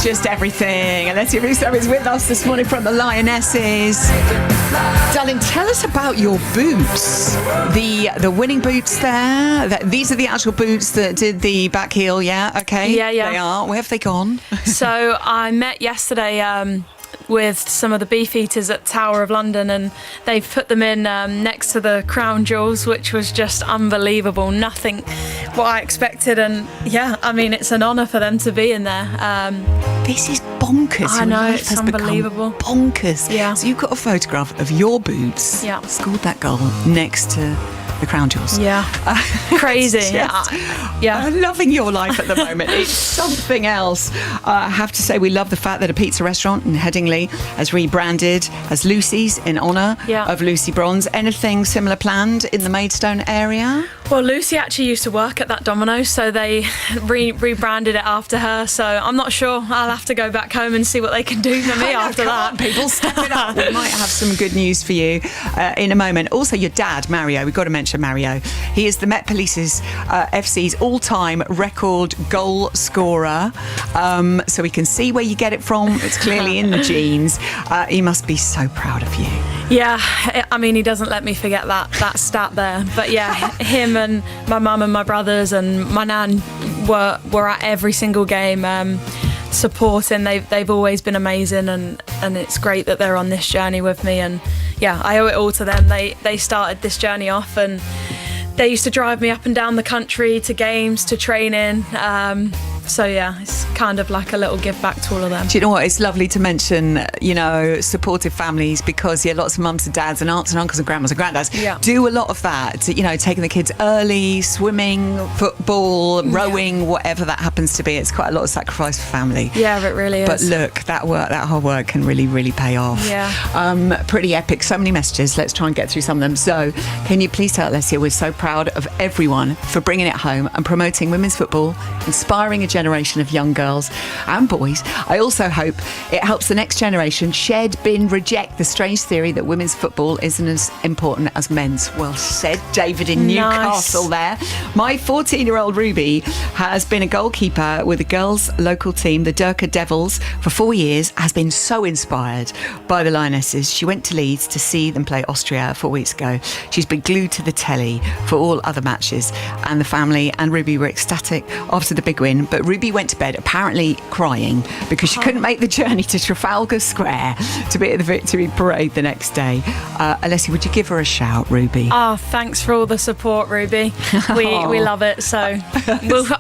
It's just everything. Alessia Russo is with us this morning from the Lionesses. Darling, tell us about your boots. The winning boots there. These are the actual boots that did the back heel, yeah? Okay. Yeah. They are. Where have they gone? So I met yesterday with some of the Beefeaters at Tower of London, and they've put them in next to the crown jewels, which was just unbelievable. Nothing what I expected, and yeah, I mean, it's an honour for them to be in there. This is bonkers. I Your know, life it's has become unbelievable. bonkers. Yeah. So you've got a photograph of your boots. Yeah. Scored that goal next to the crown jewels. Yeah, crazy. I'm loving your life at the moment. It's something else. I have to say, we love the fact that a pizza restaurant in Headingley has rebranded as Lucy's in honour of Lucy Bronze. Anything similar planned in the Maidstone area? Well, Lucy actually used to work at that Domino's, so they rebranded it after her. So I'm not sure. I'll have to go back home and see what they can do for me after that. People, step it up. We might have some good news for you in a moment. Also, your dad, Mario, we've got to mention Mario. He is the Met Police's FC's all-time record goal scorer. So we can see where you get it from. It's clearly in the genes. He must be so proud of you. Yeah, I mean, he doesn't let me forget that stat there. But yeah, him and my mum and my brothers and my nan were at every single game supporting. They've always been amazing, and it's great that they're on this journey with me. And yeah, I owe it all to them. They started this journey off, and they used to drive me up and down the country to games, to training. So yeah, it's kind of like a little give back to all of them. Do you know what? It's lovely to mention, supportive families, because lots of mums and dads and aunts and uncles and grandmas and granddads do a lot of that. Taking the kids early, swimming, football, rowing, whatever that happens to be. It's quite a lot of sacrifice for family. Yeah, it really is. But look, that hard work can really, really pay off. Yeah. Pretty epic. So many messages. Let's try and get through some of them. So, can you please tell Alessia, we're so proud of everyone for bringing it home and promoting women's football, inspiring a generation of young girls and boys. I also hope it helps the next generation shed, bin, reject the strange theory that women's football isn't as important as men's. Well said, David in Newcastle there. My 14-year-old Ruby has been a goalkeeper with the girls' local team, the Durka Devils, for 4 years, has been so inspired by the Lionesses. She went to Leeds to see them play Austria 4 weeks ago. She's been glued to the telly for all other matches, and the family and Ruby were ecstatic after the big win. But Ruby went to bed apparently crying because she couldn't make the journey to Trafalgar Square to be at the Victory Parade the next day. Alessia, would you give her a shout, Ruby? Oh, thanks for all the support, Ruby. We love it. So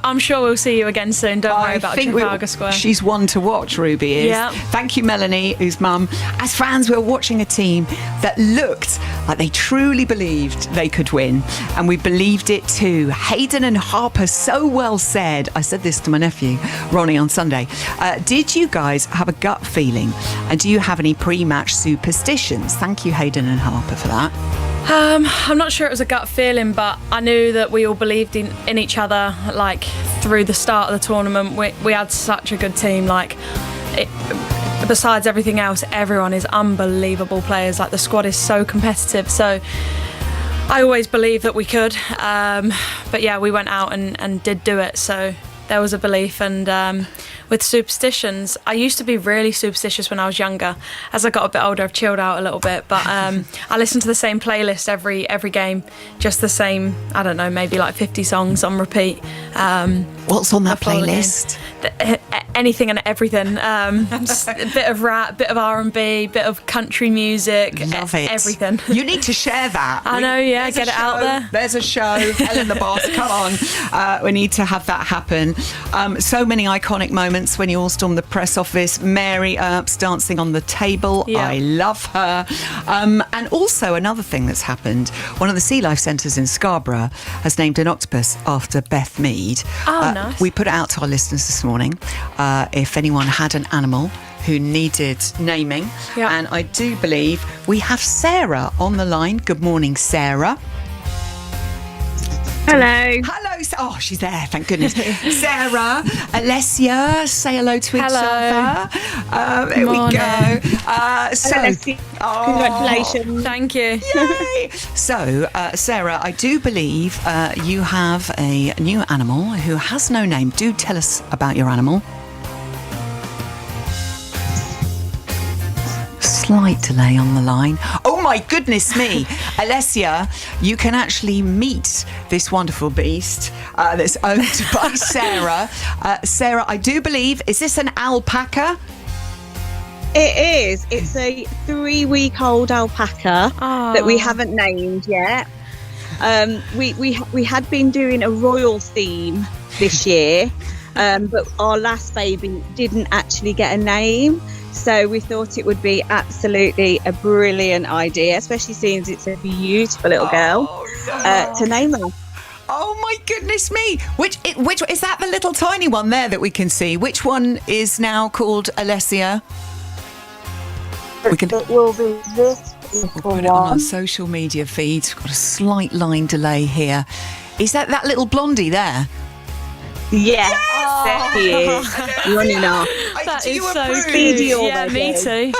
I'm sure we'll see you again soon. Don't worry about Trafalgar Square. She's one to watch, Ruby is. Yeah. Thank you, Melanie, whose mum. As fans, we were watching a team that looked like they truly believed they could win, and we believed it too. Hayden and Harper, so well said. I said this to my nephew, Ronnie, on Sunday. Did you guys have a gut feeling? And do you have any pre-match superstitions? Thank you, Hayden and Harper, for that. I'm not sure it was a gut feeling, but I knew that we all believed in each other, like, through the start of the tournament. We had such a good team, besides everything else, everyone is unbelievable players. Like, the squad is so competitive, so I always believed that we could. But yeah, we went out and did do it, so there was a belief. And with superstitions, I used to be really superstitious when I was younger. As I got a bit older, I've chilled out a little bit, but I listen to the same playlist every game, just the same, I don't know, maybe like 50 songs on repeat. What's on that playlist? Anything and everything. Just a bit of rap, bit of R&B, bit of country music. Love it. Everything. You need to share that. I know, yeah, get it out there. There's a show, Ellen the Boss, come on. We need to have that happen. So many iconic moments when you all stormed the press office. Mary Earps dancing on the table. Yeah. I love her. And also another thing that's happened, one of the Sea Life Centres in Scarborough has named an octopus after Beth Mead. Oh, nice. We put it out to our listeners this morning. If anyone had an animal who needed naming. Yeah. And I do believe we have Sarah on the line. Good morning, Sarah. Hello. Hello. Oh, she's there. Thank goodness. Sarah, Alessia, say hello to each Hello. other. Here we go. Congratulations. Thank you. Yay. So, Sarah, I do believe you have a new animal who has no name. Do tell us about your animal. slight delay on the line. Oh my goodness me. Alessia, you can actually meet this wonderful beast that's owned by Sarah. Sarah, I do believe, is this an alpaca? It is. It's a 3-week-old alpaca that we haven't named yet. We had been doing a royal theme this year, but our last baby didn't actually get a name. So we thought it would be absolutely a brilliant idea, especially seeing it's a beautiful little girl, to name her. Oh my goodness me! Which is that? The little tiny one there that we can see? Which one is now called Alessia? It will be this little Put it on our one. social media feeds. We've got a slight line delay here. Is that little blondie there? Yes, there he is, running off. That Do is you so approve? cute. Speedy Yeah, me already. too.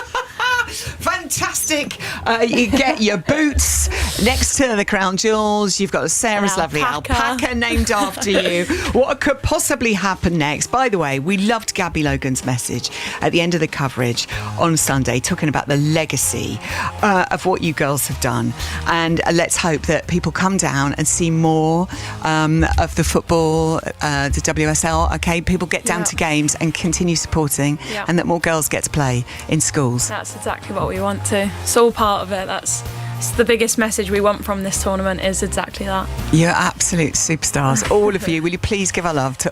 Fantastic. You get your boots next to the crown jewels. You've got Sarah's An lovely alpaca. alpaca named after you. What could possibly happen next? By the way, we loved Gabby Logan's message at the end of the coverage on Sunday, talking about the legacy of what you girls have done. And let's hope that people come down and see more of the football, the WSL. Okay, people get down Yeah. to games and continue supporting, Yeah. and that more girls get to play in schools. That's exactly what we want to. It's all part of it. It's the biggest message we want from this tournament is exactly that. You're absolute superstars, all of you. Will you please give our love to